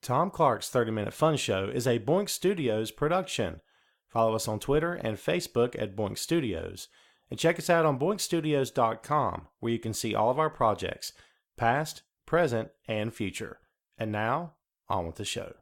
Tom Clark's 30-Minute Fun Show is a Boink Studios production. Follow us on Twitter and Facebook at Boink Studios. And check us out on boinkstudios.com, where you can see all of our projects, past, present, and future. And now, on with the show.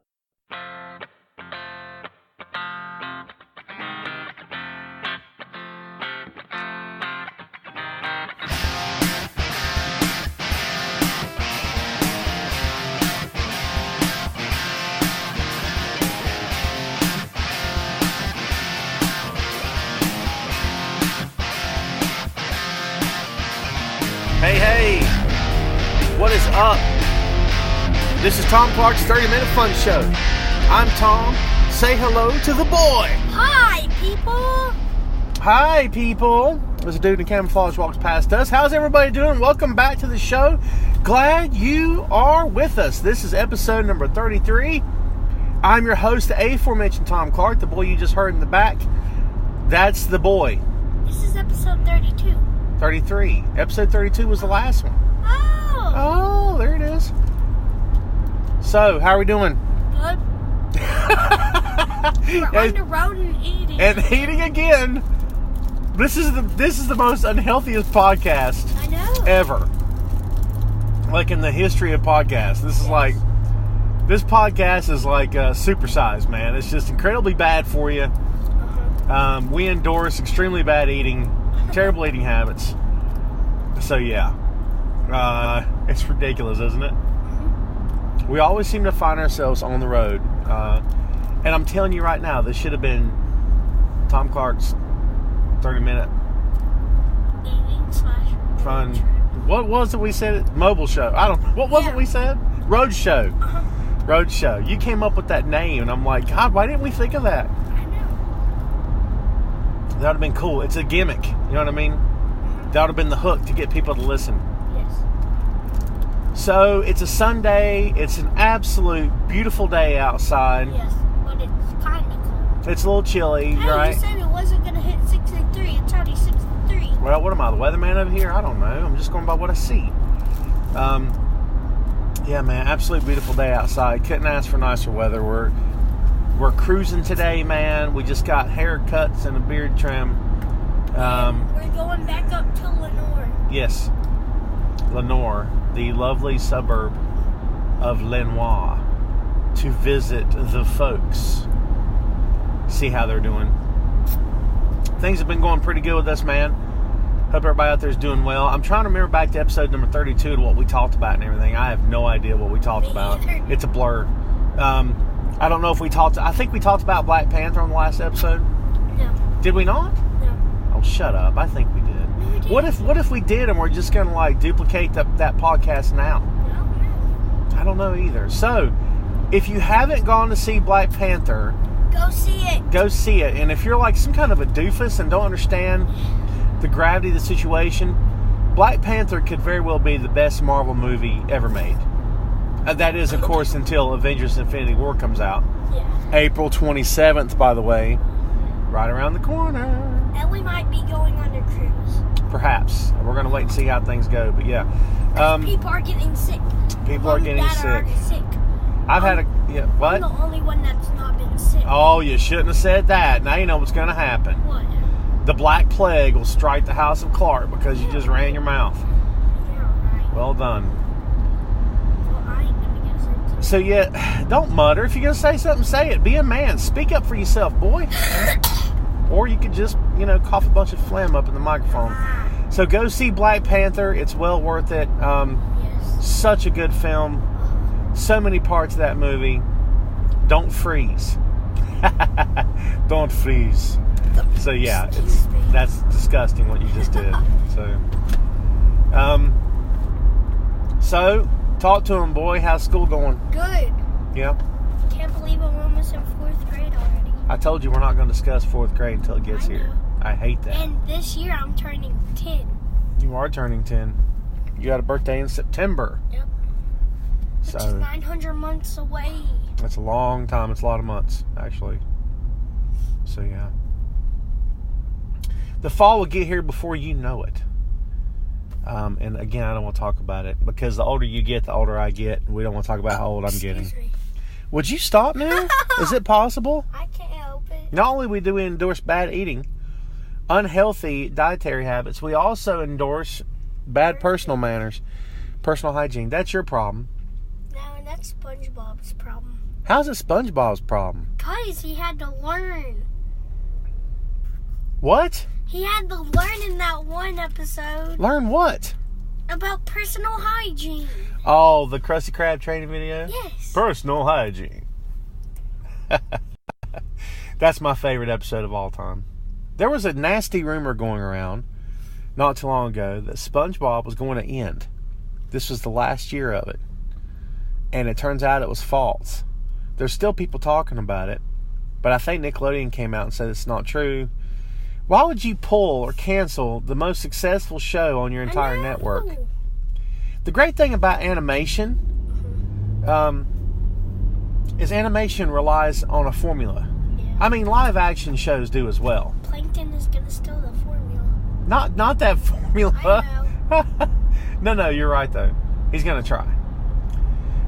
Hey, what is up? This is Tom Clark's 30-Minute Fun Show. I'm Tom. Say hello to the boy. Hi, people. Hi, people. There's a dude in camouflage walks past us. How's everybody doing? Welcome back to the show. Glad you are with us. This is episode number 33. I'm your host, the aforementioned Tom Clark, the boy you just heard in the back. That's the boy. This is episode 32. 33. Episode 32 was the last one. Oh, there it is. So, how are we doing? Good. We're on the road and eating. And eating again. This is the most unhealthiest podcast I know. ever. Like in the history of podcasts. This podcast is like supersized, man. It's just incredibly bad for you. We endorse extremely bad eating, terrible eating habits. So yeah. It's ridiculous, isn't it? We always seem to find ourselves on the road. And I'm telling you right now, this should have been Tom Clark's 30-minute Eating / fun. What was it we said? Mobile show. What was it we said? Road show. Road show. You came up with that name, and I'm like, God, why didn't we think of that? I know. That would have been cool. It's a gimmick. You know what I mean? That would have been the hook to get people to listen. Yes. So, it's a Sunday. It's an absolute beautiful day outside. Yes, but it's kind of cold. It's a little chilly, Hey, right? you said it wasn't going to hit 63. It's already 63. Well, what am I, the weatherman over here? I don't know. I'm just going by what I see. Yeah, man, absolutely beautiful day outside. Couldn't ask for nicer weather. We're cruising today, man. We just got haircuts and a beard trim. We're going back up to Lenore. Yes, Lenore, the lovely suburb of Lenoir, to visit the folks. See how they're doing. Things have been going pretty good with us, man. Hope everybody out there is doing well. I'm trying to remember back to episode number 32 to what we talked about and everything. I have no idea what we talked about. It's a blur. I don't know if we talked... I think we talked about Black Panther on the last episode. No. Did we not? No. Oh, shut up. I think we did. No, we didn't. What if we did and we're just going to like duplicate that podcast now? No. I don't know either. So, if you haven't gone to see Black Panther... Go see it. Go see it. And if you're like some kind of a doofus and don't understand the gravity of the situation, Black Panther could very well be the best Marvel movie ever made. That is, of course, until Avengers Infinity War comes out. Yeah. April 27th, by the way. Right around the corner. And we might be going on a cruise. Perhaps. We're going to wait and see how things go. But yeah. People are getting sick. People are getting Dad sick. Are sick. I've had a... Yeah, what? I'm the only one that's not been sick. Oh, you shouldn't have said that. Now you know what's going to happen. What? The Black Plague will strike the house of Clark because you just ran your mouth. You're right. Well done. Well, I ain't gonna get sick. So yeah, don't mutter. If you're going to say something, say it. Be a man. Speak up for yourself, boy. Or you could just, cough a bunch of phlegm up in the microphone. So go see Black Panther. It's well worth it. Yes. Such a good film. So many parts of that movie. Don't freeze. Don't freeze. So yeah, that's disgusting what you just did. So talk to him, boy. How's school going? Good. Yeah. Can't believe I'm almost in 4th grade already. I told you we're not going to discuss 4th grade until it gets here. I hate that. And this year I'm turning 10. You are turning 10. You got a birthday in September. Yep. Which is 900 months away. That's a long time. It's a lot of months, actually. So, yeah. The fall will get here before you know it. And again, I don't want to talk about it because the older you get, the older I get. We don't want to talk about how old I'm getting. Me. Would you stop now? Is it possible? I can't help it. Not only do we endorse bad eating, unhealthy dietary habits, we also endorse bad personal manners, personal hygiene. That's your problem. No, that's SpongeBob's problem. How's it SpongeBob's problem? Because he had to learn. What? He had to learn in that one episode. Learn what? About personal hygiene. Oh, the Krusty Krab training video? Yes. Personal hygiene. That's my favorite episode of all time. There was a nasty rumor going around not too long ago that SpongeBob was going to end. This was the last year of it. And it turns out it was false. There's still people talking about it, but I think Nickelodeon came out and said it's not true. Why would you pull or cancel the most successful show on your entire network? The great thing about animation is animation relies on a formula. Yeah. I mean, live action shows do as well. Plankton is going to steal the formula. Not that formula. I know. No, you're right though. He's going to try.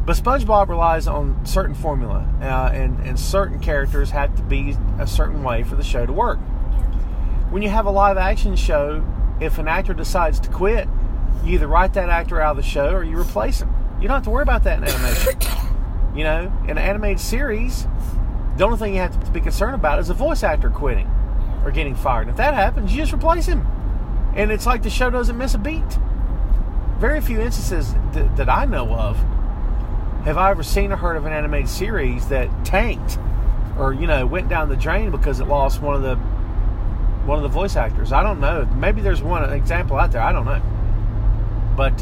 But SpongeBob relies on certain formula, and certain characters have to be a certain way for the show to work. When you have a live action show, if an actor decides to quit, you either write that actor out of the show or you replace him. You don't have to worry about that in animation. You know, in an animated series, the only thing you have to be concerned about is a voice actor quitting or getting fired. And if that happens, you just replace him. And it's like the show doesn't miss a beat. Very few instances that I know of have I ever seen or heard of an animated series that tanked or, you know, went down the drain because it lost one of the voice actors. I don't know. Maybe there's one example out there. I don't know. But,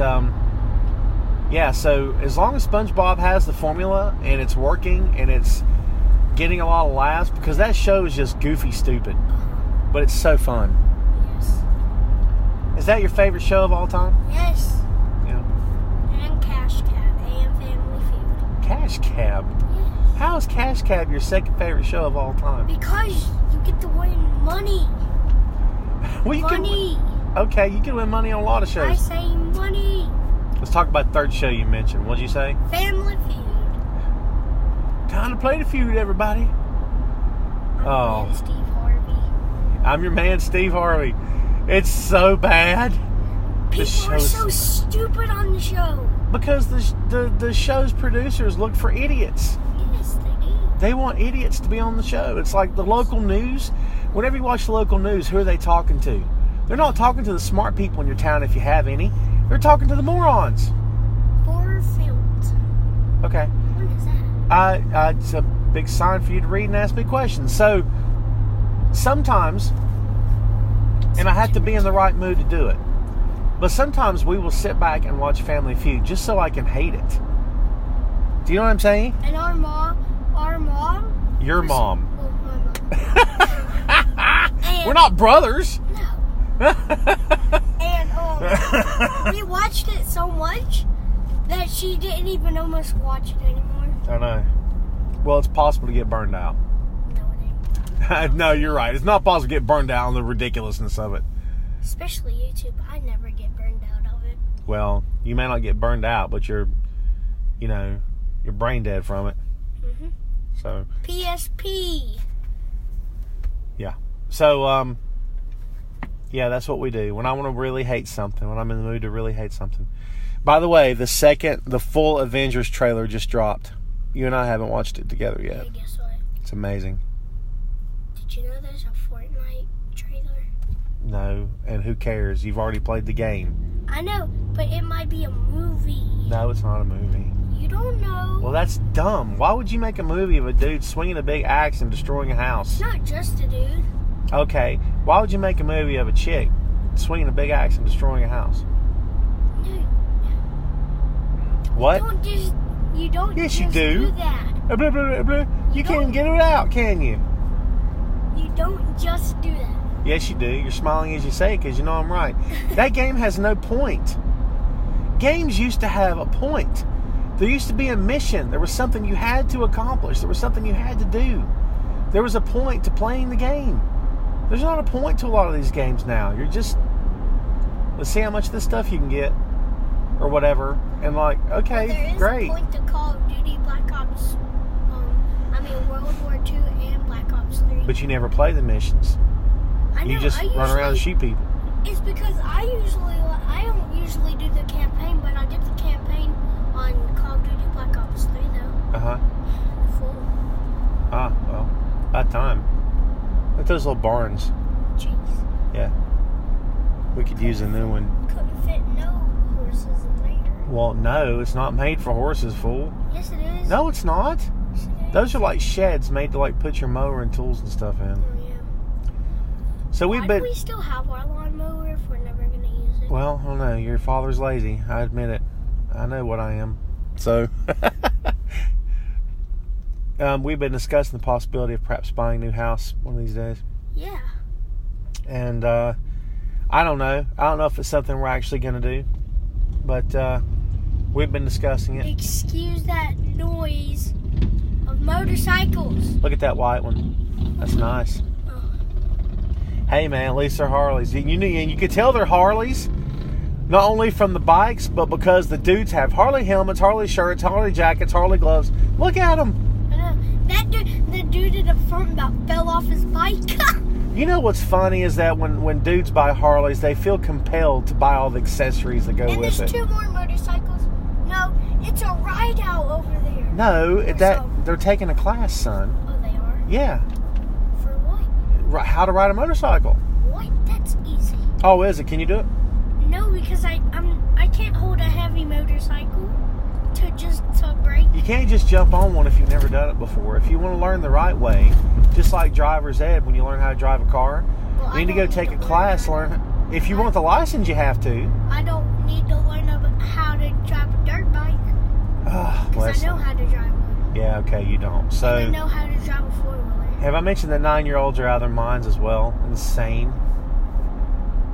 yeah, so as long as SpongeBob has the formula and it's working and it's getting a lot of laughs, because that show is just goofy stupid. But it's so fun. Yes. Is that your favorite show of all time? Yes. Yeah. And Cash Cab and Family Feud. Cash Cab? Yes. How is Cash Cab your second favorite show of all time? Because you get to win money. Well, Money. Okay, you can win money on a lot of shows. I say money. Let's talk about the third show you mentioned. What'd you say? Family Feud. Time to play the Feud, everybody. I'm Steve Harvey. I'm your man, Steve Harvey. It's so bad. People are so stupid on the show. Because the show's producers look for idiots. Yes, they do. They want idiots to be on the show. It's like the local news. Whenever you watch the local news, who are they talking to? They're not talking to the smart people in your town if you have any. They're talking to the morons. Horror films. Okay. What is that? It's a big sign for you to read and ask me questions. So, sometimes, and I have to be in the right mood to do it, but sometimes we will sit back and watch Family Feud just so I can hate it. Do you know what I'm saying? And our mom. Your mom. Well, my mom. We're not brothers. No. And we watched it so much that she didn't even almost watch it anymore. I know. Well, it's possible to get burned out. No, it ain't. No, you're right. It's not possible to get burned out on the ridiculousness of it. Especially YouTube. I never get burned out of it. Well, you may not get burned out, but you're brain dead from it. Mm-hmm. So. PSP. Yeah. So, yeah, that's what we do. When I want to really hate something, when I'm in the mood to really hate something. By the way, the full Avengers trailer just dropped. You and I haven't watched it together yet. Hey, guess what? It's amazing. Did you know there's a Fortnite trailer? No, and who cares? You've already played the game. I know, but it might be a movie. No, it's not a movie. You don't know. Well, that's dumb. Why would you make a movie of a dude swinging a big axe and destroying a house? It's not just a dude. Okay, why would you make a movie of a chick swinging a big axe and destroying a house? No. What? You don't Yes, just you do. that. Blah, blah, blah, blah. You can't get it out, can you? You don't just do that. Yes, you do. You're smiling as you say it because you know I'm right. That game has no point. Games used to have a point. There used to be a mission. There was something you had to accomplish. There was something you had to do. There was a point to playing the game. There's not a point to a lot of these games now. You're just, let's see how much of this stuff you can get. Or whatever. And like, okay, there is great. a point to Call of Duty Black Ops 2 and Black Ops 3. But you never play the missions. I know, You just run around and shoot people. It's because I don't usually do the campaign, but I did the campaign on Call of Duty Black Ops 3 though. Uh-huh. Full. Ah, well, about time. Look at those little barns. Jeez. Yeah. We could use a new one. Couldn't fit no horses in there. Well, no, it's not made for horses, fool. Yes, it is. No, it's not. Yes, it is. Those are like sheds made to like put your mower and tools and stuff in. Oh, yeah. So Why do we still have our lawnmower if we're never going to use it? Well, I don't know. Your father's lazy. I admit it. I know what I am. So, we've been discussing the possibility of perhaps buying a new house one of these days. Yeah. And I don't know. I don't know if it's something we're actually going to do. But we've been discussing it. Excuse that noise of motorcycles. Look at that white one. That's nice. Oh. Hey, man, at least they're Harleys. You could tell they're Harleys, not only from the bikes, but because the dudes have Harley helmets, Harley shirts, Harley jackets, Harley gloves. Look at them. I know. The dude in the front about fell off his bike. You know what's funny is that when dudes buy Harleys, they feel compelled to buy all the accessories that go And with there's it. 2 more motorcycles. No, it's a ride out over there. No, they're taking a class, son. Oh, they are? Yeah. For what? How to ride a motorcycle. What? That's easy. Oh, is it? Can you do it? No, because I can't hold a heavy motorcycle to brake. You can't just jump on one if you've never done it before. If you want to learn the right way, just like driver's ed, when you learn how to drive a car, Well, you need to go take a class. If you want the license, you have to. I don't need to learn how to drive a dirt bike. Because I know how to drive one. Yeah, okay, you don't. So, And I know how to drive a 4-wheeler. have I mentioned that 9-year-olds are out of their minds as well? Insane.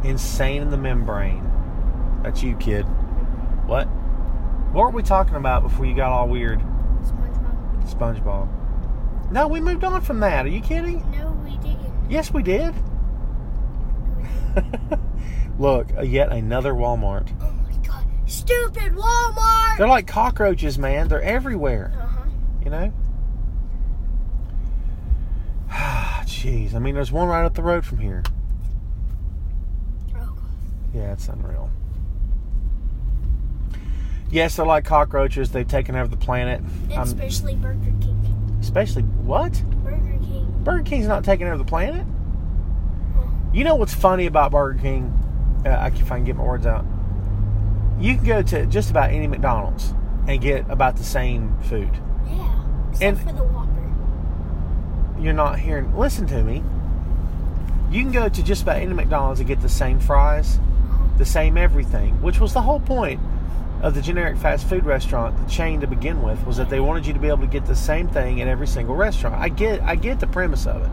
Insane in the membrane. That's you, kid. What? What were we talking about before you got all weird? SpongeBob. No, we moved on from that. Are you kidding? No, we didn't. Yes, we did. Look, yet another Walmart. Oh my god. Stupid Walmart! They're like cockroaches, man. They're everywhere. Uh-huh. You know? Jeez. I mean, there's one right up the road from here. Oh god. Yeah, it's unreal. Yes, they're like cockroaches. They've taken over the planet. Especially Burger King. Especially what? Burger King. Burger King's not taking over the planet. Oh. You know what's funny about Burger King? If I can get my words out. You can go to just about any McDonald's and get about the same food. Yeah. Except for the Whopper. You're not hearing. Listen to me. You can go to just about any McDonald's and get the same fries, the same everything, which was the whole point of the generic fast food restaurant, the chain to begin with, was that they wanted you to be able to get the same thing in every single restaurant. I get the premise of it.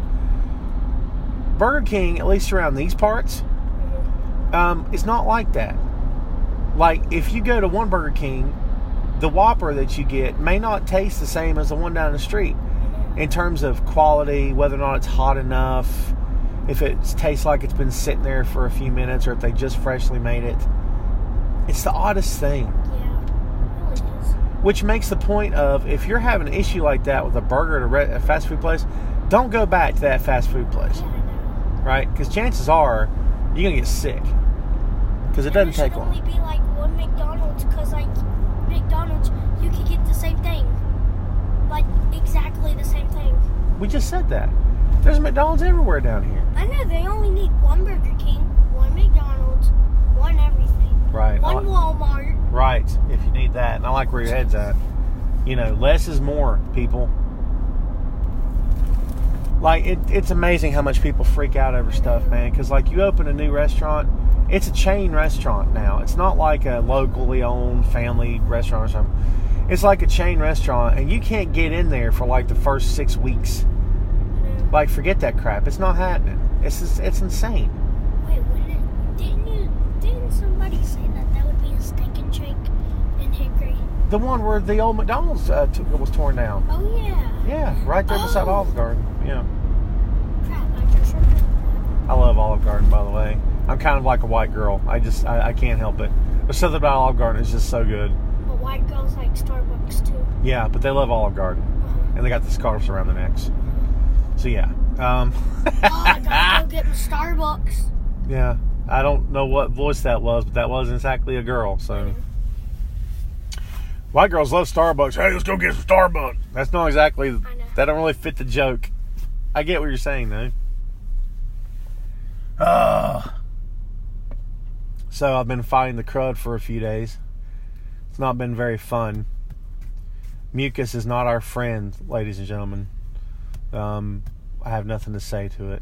Burger King, at least around these parts, is not like that. Like, if you go to one Burger King, the Whopper that you get may not taste the same as the one down the street in terms of quality, whether or not it's hot enough, if it tastes like it's been sitting there for a few minutes, or if they just freshly made it. It's the oddest thing. Yeah, it really is. Which makes the point of, if you're having an issue like that with a burger at a fast food place, don't go back to that fast food place. Yeah, I know. Right? Because chances are, you're going to get sick. Because it doesn't take long. There should only be like one McDonald's, because like McDonald's, you can get the same thing. Like, exactly the same thing. We just said that. There's McDonald's everywhere down here. I know, they only need one Burger King, one McDonald's, one everything. Right. One Walmart. Right, if you need that. And I like where your head's at. You know, less is more, people. Like, it's amazing how much people freak out over stuff, man. Because, like, you open a new restaurant, it's a chain restaurant now. It's not like a locally owned family restaurant or something. It's like a chain restaurant, and you can't get in there for, like, the first 6 weeks. Like, forget that crap. It's not happening. It's insane. Wait, didn't somebody say that would be a Steak and Shake in Hickory? The one where the old McDonald's was torn down. Oh, yeah. Yeah, right there beside Olive Garden. Yeah. Crap, I just remembered that. I love Olive Garden, by the way. I'm kind of like a white girl. I can't help it. There's something about Olive Garden. It's just so good. But white girls like Starbucks, too. Yeah, but they love Olive Garden. Uh-huh. And they got the scarves around their necks. So yeah. Oh, I gotta go get my Starbucks. Yeah. I don't know what voice that was, but that wasn't exactly a girl. So white girls love Starbucks. Hey, let's go get some Starbucks. That's not exactly. That don't really fit the joke. I get what you're saying though. So I've been fighting the crud for a few days. It's not been very fun. Mucus is not our friend, ladies and gentlemen. I have nothing to say to it.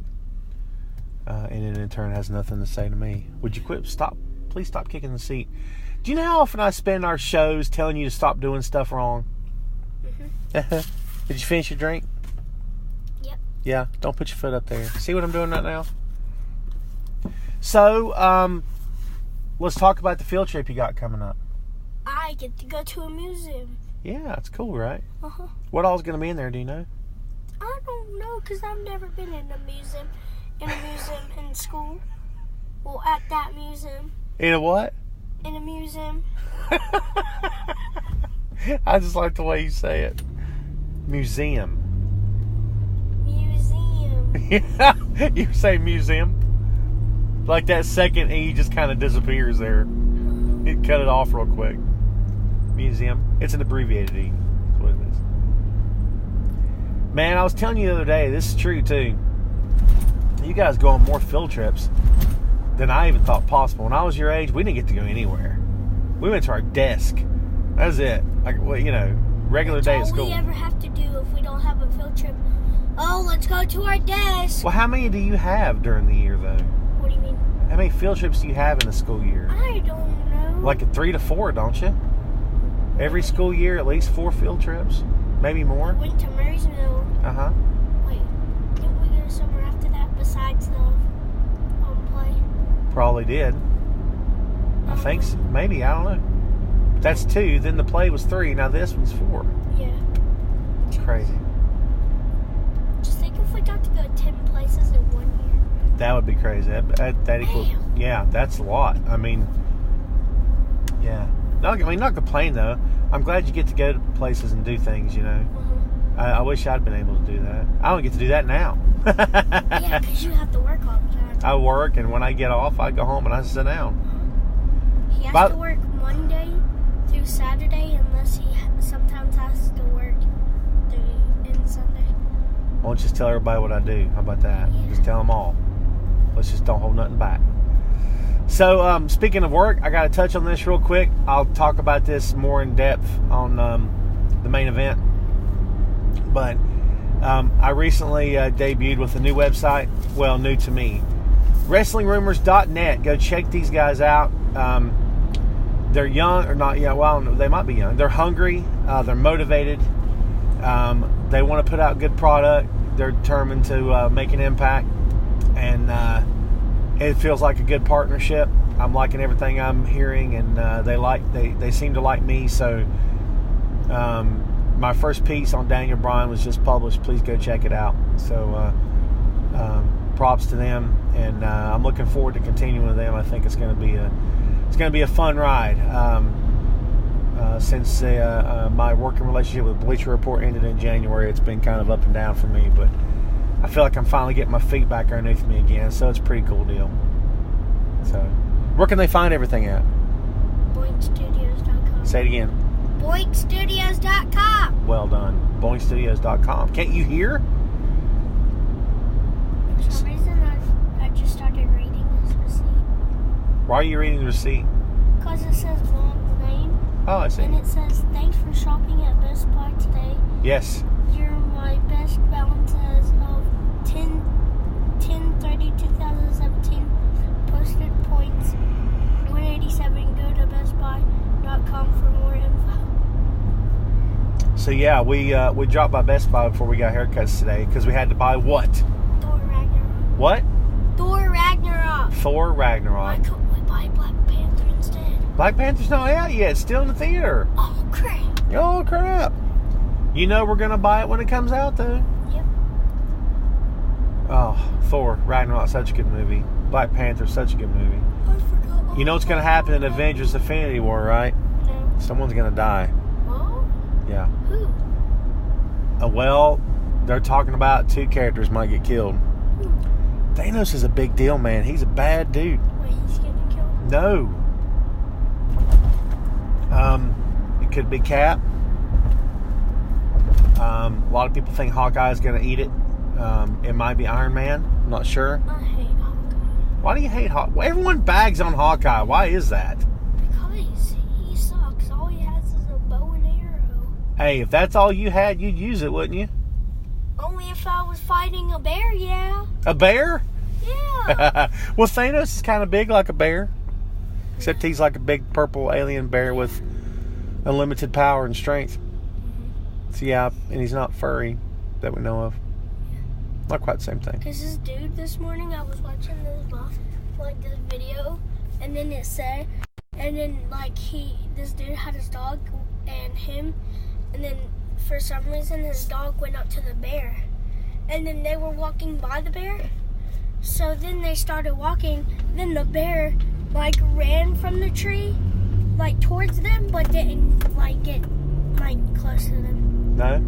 And it in turn has nothing to say to me. Would you please stop kicking the seat. Do you know how often I spend our shows telling you to stop doing stuff wrong? Mm-hmm. Did you finish your drink? Yep. Yeah, don't put your foot up there. See what I'm doing right now? So, let's talk about the field trip you got coming up. I get to go to a museum. Yeah, it's cool, right? Uh-huh. What all's going to be in there, do you know? I don't know, because I've never been in a museum in school. Well, at that museum. In a what? In a museum. I just like the way you say it. Museum. Yeah, you say museum. Like that second E just kind of disappears there. You cut it off real quick. Museum. It's an abbreviated E. That's what it is. Man, I was telling you the other day, this is true too. You guys go on more field trips than I even thought possible. When I was your age, we didn't get to go anywhere. We went to our desk. That was it. Like, well, regular day at school. All we ever have to do if we don't have a field trip. Oh, let's go to our desk. Well, how many do you have during the year, though? What do you mean? How many field trips do you have in the school year? I don't know. Like 3 to 4, don't you? Every school year, at least 4 field trips, maybe more. We went to Marysville. Uh-huh. Wait, didn't we go somewhere after that besides the play? Probably did. I think so. Maybe, I don't know. That's 2. Then the play was 3. Now this one's 4. Yeah. It's crazy. Just think if we got to go 10 places in 1 year. That would be crazy. That equals. Yeah, that's a lot. I mean, yeah. Not complaining though. I'm glad you get to go to places and do things. Mm-hmm. I wish I'd been able to do that. I don't get to do that now. Yeah, because you have to work all the time. I work, and when I get off, I go home and I sit down. He has to work Monday through Saturday, unless he sometimes has to work in Sunday. Why don't you just tell everybody what I do? How about that? Yeah. Just tell them all. Let's just don't hold nothing back. So, speaking of work, I got to touch on this real quick. I'll talk about this more in depth on the main event. But I recently debuted with a new website. Well, new to me. WrestlingRumors.net. Go check these guys out. They're young, or not yet. Well, I don't know. They might be young. They're hungry. They're motivated. They want to put out good product. They're determined to make an impact. And it feels like a good partnership. I'm liking everything I'm hearing, and they seem to like me. So my first piece on Daniel Bryan was just published. Please go check it out. So props to them, and I'm looking forward to continuing with them. I think it's going to be a fun ride. Since my working relationship with Bleacher Report ended in January, it's been kind of up and down for me, but I feel like I'm finally getting my feet back underneath me again, so it's a pretty cool deal. So, where can they find everything at? BoinkStudios.com. Say it again. BoinkStudios.com. Well done. BoinkStudios.com. Can't you hear? For some reason, I just started reading this receipt. Why are you reading the receipt? Because it says Lon's name. Oh, I see. And it says, thanks for shopping at Best Buy today. Yes. You're my best balances of 10/30/2017. Posted points 187. Go to bestbuy.com for more info. So yeah, we dropped by Best Buy before we got haircuts today because we had to buy what? Thor Ragnarok. What? Thor Ragnarok. Thor Ragnarok. Why couldn't we buy Black Panther instead? Black Panther's not out yet. It's still in the theater. Oh crap. Oh crap. You know we're gonna buy it when it comes out though. Yep. Oh, Thor Ragnarok, such a good movie. Black Panther, such a good movie. I forgot. You know what's gonna happen in Avengers: Infinity War, right? No. Someone's gonna die. Oh? Yeah. Who? Well, they're talking about 2 characters might get killed. Thanos is a big deal, man. He's a bad dude. Wait, he's getting killed? No. It could be Cap. A lot of people think Hawkeye's going to eat it. It might be Iron Man. I'm not sure. I hate Hawkeye. Why do you hate Hawkeye? Everyone bags on Hawkeye. Why is that? Because he sucks. All he has is a bow and arrow. Hey, if that's all you had, you'd use it, wouldn't you? Only if I was fighting a bear, yeah. A bear? Yeah. Well, Thanos is kind of big like a bear. Except he's like a big purple alien bear with unlimited power and strength. So yeah, and he's not furry that we know of. Not quite the same thing. Because this dude this morning, I was watching this video, and then it said, and then this dude had his dog and him, and then for some reason his dog went up to the bear, and then they were walking by the bear. So then they started walking. Then the bear ran from the tree towards them, but didn't get close to them. No.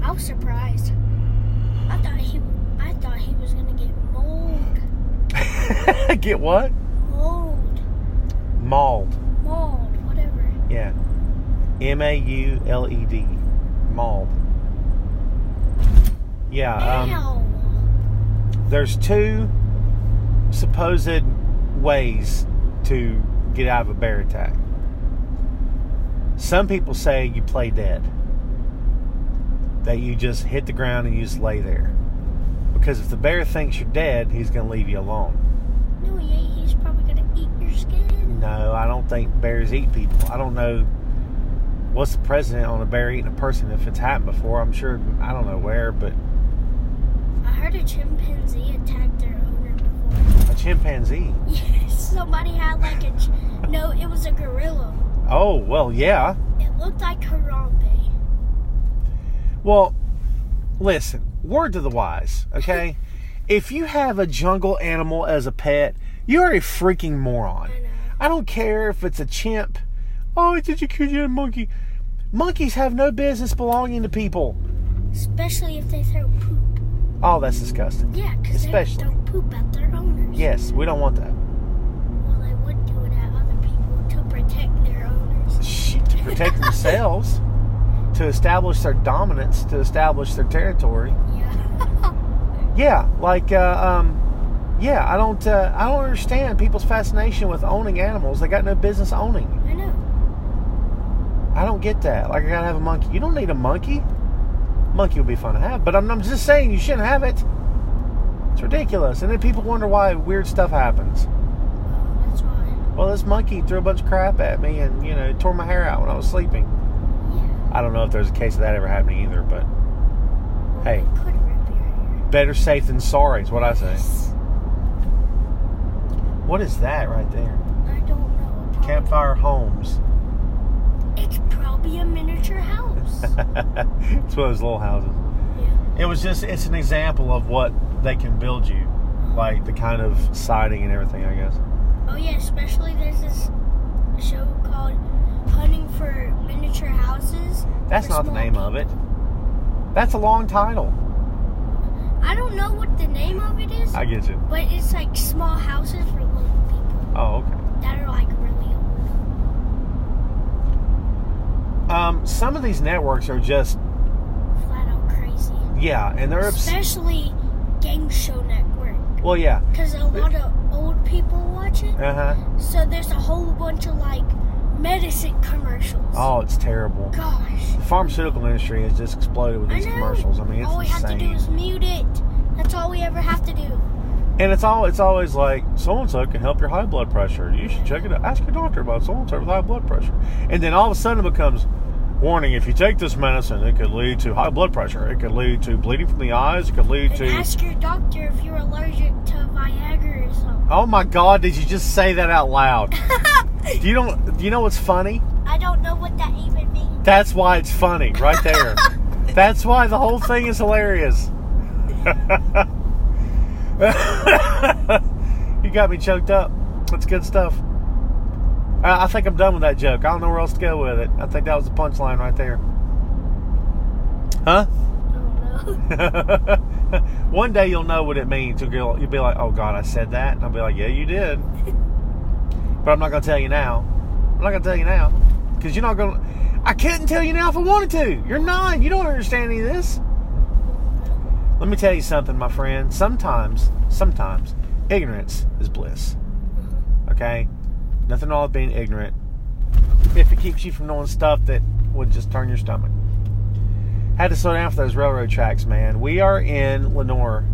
I was surprised. I thought he was gonna get mauled. Get what? Mauled. Mauled. Mauled. Whatever. Yeah. M-A-U-L-E-D. Mauled. Yeah. There's 2 supposed ways to get out of a bear attack. Some people say you play dead. That you just hit the ground and you just lay there. Because if the bear thinks you're dead, he's going to leave you alone. No, he ain't. He's probably going to eat your skin. No, I don't think bears eat people. I don't know what's the precedent on a bear eating a person. If it's happened before, I'm sure, I don't know where, but... I heard a chimpanzee attacked their owner before. A chimpanzee? Yes, somebody had no, it was a gorilla. Oh, well, yeah. It looked like Harambe. Well, listen, word to the wise, okay? If you have a jungle animal as a pet, you are a freaking moron. I know. I don't care if it's a chimp. Oh, did you kill a monkey? Monkeys have no business belonging to people. Especially if they throw poop. Oh, that's disgusting. Yeah, because they throw poop at their owners. Yes, we don't want that. Well, they would do it at other people to protect their owners. To protect themselves. To establish their dominance, to establish their territory. Yeah. Yeah, I don't understand people's fascination with owning animals they got no business owning. I know. I don't get that. I gotta have a monkey. You don't need a monkey. Monkey would be fun to have, but I'm just saying you shouldn't have it. It's ridiculous, and then people wonder why weird stuff happens. Well, that's why. Well, this monkey threw a bunch of crap at me, and tore my hair out when I was sleeping. I don't know if there's a case of that ever happening either, but hey, better safe than sorry is what I say. What is that right there? I don't know. Campfire Homes. It's probably a miniature house. It's one of those little houses. Yeah. It's an example of what they can build you. Like the kind of siding and everything, I guess. Oh yeah, especially there's this show called Hunting for Miniature Houses. That's not the name of it. That's a long title. I don't know what the name of it is. I get you. But it's small houses for little people. Oh, okay. That are really old. Some of these networks are just flat out crazy. Yeah, and they're especially Game Show Network. Well, yeah. Because a lot of old people watch it. So there's a whole bunch of medicine commercials. Oh, it's terrible. Gosh. The pharmaceutical industry has just exploded with these commercials. I mean, it's all we have to do is mute it. That's all we ever have to do. And it's always like, so-and-so can help your high blood pressure. You should check it out. Ask your doctor about so-and-so with high blood pressure. And then all of a sudden it becomes, warning, if you take this medicine, it could lead to high blood pressure. It could lead to bleeding from the eyes. It could lead to... ask your doctor if you're allergic to Viagra or something. Oh my God, did you just say that out loud? Do you know what's funny? I don't know what that even means. That's why it's funny, right there. That's why the whole thing is hilarious. You got me choked up. That's good stuff. I think I'm done with that joke. I don't know where else to go with it. I think that was the punchline right there. Huh? I don't know. One day you'll know what it means. You'll be like, oh God, I said that. And I'll be like, yeah, you did. But I'm not going to tell you now. I'm not going to tell you now. Because you're not going to... I couldn't tell you now if I wanted to. You're 9. You don't understand any of this. Let me tell you something, my friend. Sometimes, ignorance is bliss. Okay? Nothing wrong with being ignorant. If it keeps you from knowing stuff that would just turn your stomach. Had to slow down for those railroad tracks, man. We are in Lenore.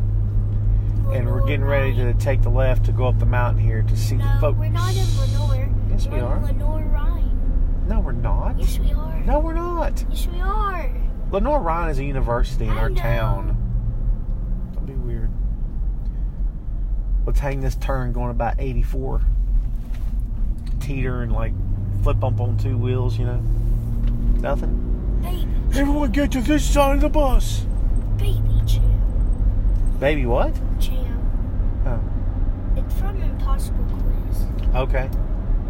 And we're getting ready to take the left to go up the mountain here to see the folks. We're not in Lenore. Yes, we are. In Lenore Rhine. No, we're not. Yes, we are. No, we're not. Yes, we are. Lenore Rhine is a university in our town. Don't be weird. Let's hang this turn going about 84. Teeter and like flip bump on 2 wheels, you know. Nothing. Baby. Everyone get to this side of the bus. Baby Jam. Baby what? Jam. Oh. It's from Impossible Quiz. Okay.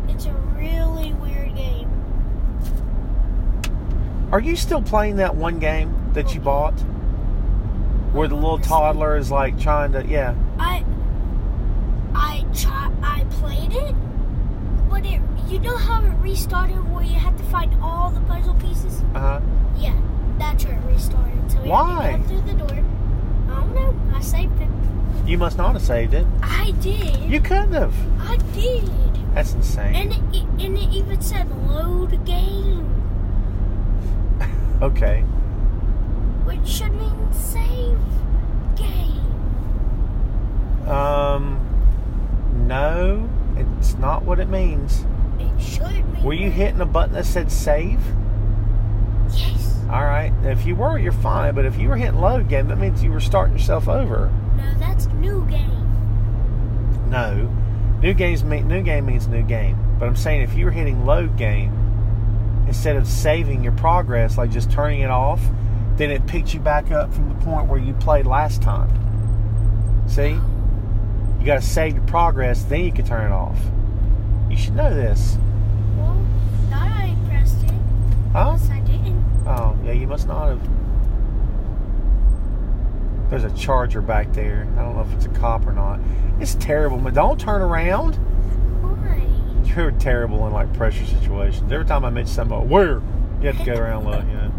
It's a really weird game. Are you still playing that one game that you bought? Where the little toddler is like trying to, yeah. I played it, but you know how it restarted where you had to find all the puzzle pieces? Uh-huh. Yeah, that's where it restarted. So we Why? had to go through the door. I don't know. I saved it. You must not have saved it. I did. You couldn't have. I did. That's insane. And it even said load game. Okay. Which should mean save game. No, it's not what it means. It should mean. Were you hitting a button that said save? Yes. Alright, if you were, you're fine, but if you were hitting load game, that means you were starting yourself over. No, that's new game. No. New game means new game. But I'm saying if you were hitting load game, instead of saving your progress, like just turning it off, then it picked you back up from the point where you played last time. See? You got to save your progress, then you can turn it off. You should know this. Well, I pressed it. Huh? Yes, I didn't. Oh, yeah, you must not have. There's a charger back there. I don't know if it's a cop or not. It's terrible, but don't turn around. Why? You're terrible in like pressure situations. Every time I mention something about where, you have to go around look, you know.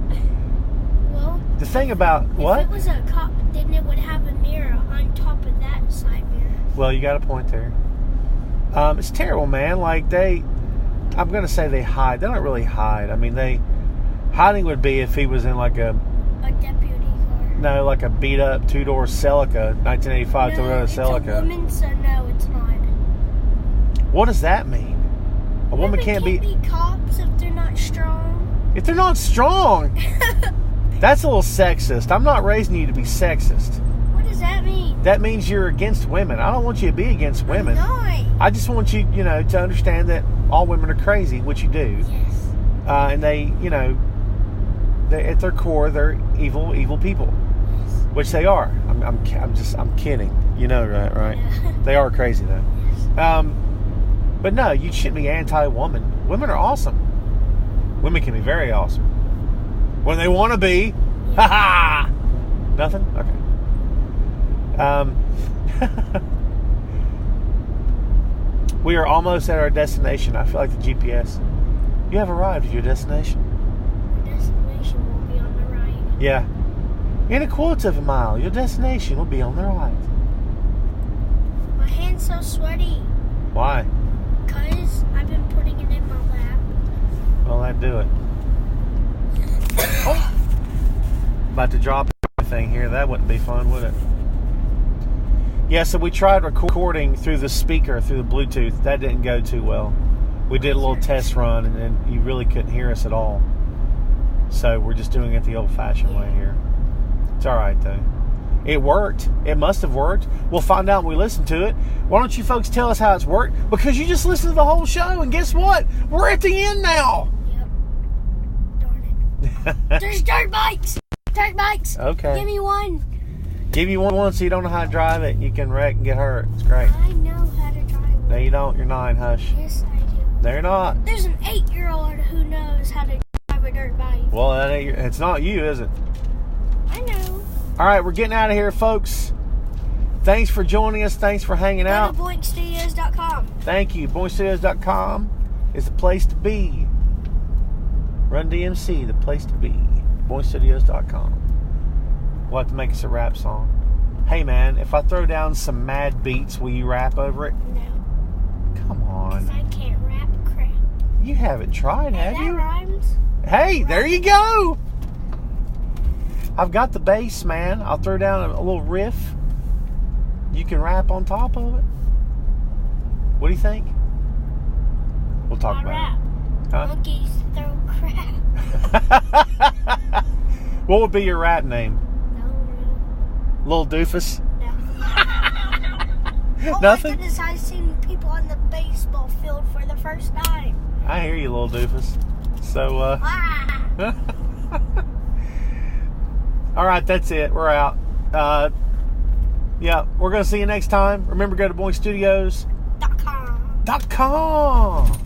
Well, The thing about what? If it was a cop, then it would have a mirror on top of that side mirror. Well, you got a point there. It's terrible, man. Like I'm going to say they hide. They don't really hide. I mean, hiding would be if he was in like a deputy car. No, like a beat up 2-door Celica, 1985 Toyota Celica. It's a woman, so no, it's not. What does that mean? A woman can't be cops if they're not strong. If they're not strong. That's a little sexist. I'm not raising you to be sexist. What does that mean? That means you're against women. I don't want you to be against women. I'm not. I just want you, to understand that all women are crazy, which you do. Yes. And they, at their core, they're evil people, Yes. which they are. I'm kidding. You know, right? Yeah. They are crazy though. Yes. But no, you shouldn't be anti-woman. Women are awesome. Women can be very awesome when they want to be. Ha ha. Nothing. Okay. We are almost at our destination. I feel like the GPS. You have arrived at your destination. Your destination will be on the right. Yeah. In a quarter of a mile, your destination will be on the right. My hand's so sweaty. Why? Because I've been putting it in my lap. Well, that'd do it. Oh. About to drop everything here. That wouldn't be fun, would it? Yeah, so we tried recording through the speaker, through the Bluetooth. That didn't go too well. We did a little test run, and then you really couldn't hear us at all. So we're just doing it the old-fashioned way here. It's all right, though. It worked. It must have worked. We'll find out when we listen to it. Why don't you folks tell us how it's worked? Because you just listened to the whole show, and guess what? We're at the end now. Yep. Darn it. There's dirt bikes. Dirt bikes. Okay. Give me one. Give you one so you don't know how to drive it, and you can wreck and get hurt. It's great. I know how to drive one. No, you don't. You're 9. Hush. Yes, I do. They're not. There's an 8-year-old who knows how to drive a dirt bike. Well, it's not you, is it? I know. All right, we're getting out of here, folks. Thanks for joining us. Thanks for hanging out. Go to boinkstudios.com. Thank you. boinkstudios.com is the place to be. Run DMC, the place to be. boinkstudios.com. We'll have to make us a rap song. Hey, man, if I throw down some mad beats, will you rap over it? No. Come on. Because I can't rap crap. You haven't tried, have That you? rhymes. Hey, there you go. I've got the bass, man. I'll throw down a little riff. You can rap on top of it. What do you think? We'll talk about rap. it. Huh? Monkeys throw crap. What would be your rap name? No. Little Doofus? No. Oh Nothing? my goodness, I've seen people on the baseball field for the first time. I hear you, Little Doofus. So, Ah. all right, that's it. We're out. Yeah, we're going to see you next time. Remember, go to boinkstudios.com.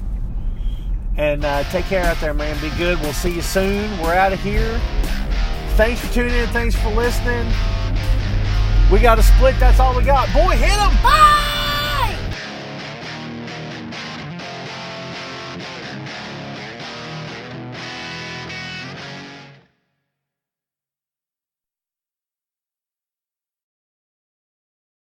And take care out there, man. Be good. We'll see you soon. We're out of here. Thanks for tuning in. Thanks for listening. We got a split. That's all we got. Boy, hit 'em. Bye!